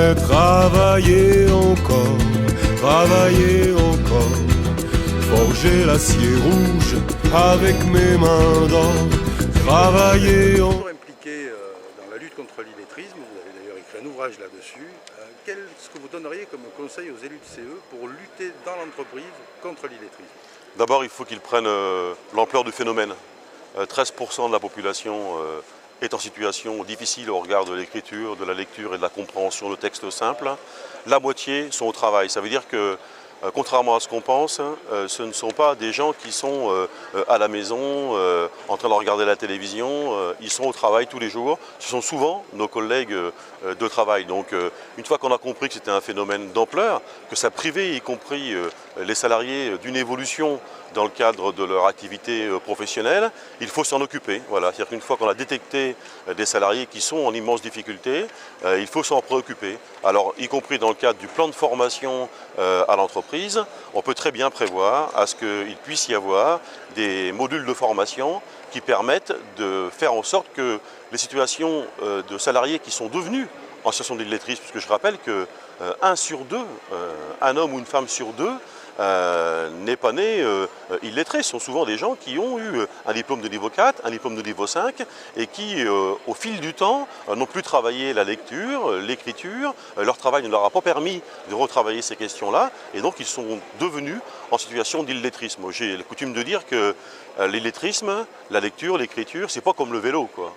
Mais travailler encore, forger l'acier rouge avec mes mains d'or, travailler encore. Toujours impliqué dans la lutte contre l'illettrisme, vous avez d'ailleurs écrit un ouvrage là-dessus. Qu'est-ce que vous donneriez comme conseil aux élus de CE pour lutter dans l'entreprise contre l'illettrisme? D'abord, il faut qu'ils prennent l'ampleur du phénomène. 13% de la population est en situation difficile au regard de l'écriture, de la lecture et de la compréhension de textes simples. La moitié sont au travail. Ça veut dire que, contrairement à ce qu'on pense, ce ne sont pas des gens qui sont à la maison, en train de regarder la télévision. Ils sont au travail tous les jours. Ce sont souvent nos collègues de travail. Donc, une fois qu'on a compris que c'était un phénomène d'ampleur, que ça privait, y compris les salariés, d'une évolution dans le cadre de leur activité professionnelle, il faut s'en occuper. Voilà. C'est-à-dire qu'une fois qu'on a détecté des salariés qui sont en immense difficulté, il faut s'en préoccuper. Alors, y compris dans le cadre du plan de formation à l'entreprise, on peut très bien prévoir à ce qu'il puisse y avoir des modules de formation qui permettent de faire en sorte que les situations de salariés qui sont devenus en situation d'illettrisme, puisque je rappelle que un homme ou une femme sur deux, n'est pas né illettré. Ce sont souvent des gens qui ont eu un diplôme de niveau 4, un diplôme de niveau 5 et qui, au fil du temps, n'ont plus travaillé la lecture, l'écriture. Leur travail ne leur a pas permis de retravailler ces questions-là et donc ils sont devenus en situation d'illettrisme. J'ai coutume de dire que l'illettrisme, la lecture, l'écriture, c'est pas comme le vélo, quoi.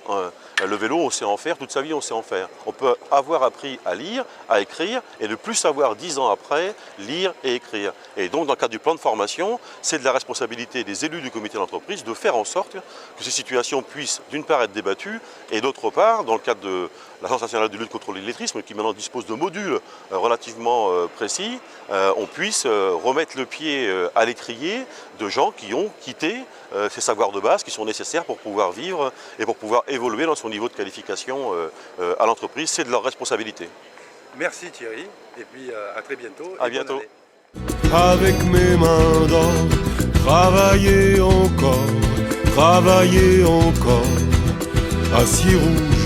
Le vélo, on sait en faire, toute sa vie on sait en faire. On peut avoir appris à lire, à écrire et ne plus savoir 10 ans après lire et écrire. Et donc dans le cadre du plan de formation, c'est de la responsabilité des élus du comité d'entreprise de faire en sorte que ces situations puissent d'une part être débattues et d'autre part, dans le cadre de l'Agence nationale de lutte contre l'illettrisme qui maintenant dispose de modules relativement précis, on puisse remettre le pied à l'étrier de gens qui ont quitté ces savoirs de base qui sont nécessaires pour pouvoir vivre et pour pouvoir évoluer dans son niveau de qualification à l'entreprise. C'est de leur responsabilité. Merci Thierry, et puis à très bientôt. À bientôt. Avec mes mains d'or, travailler encore, acier rouge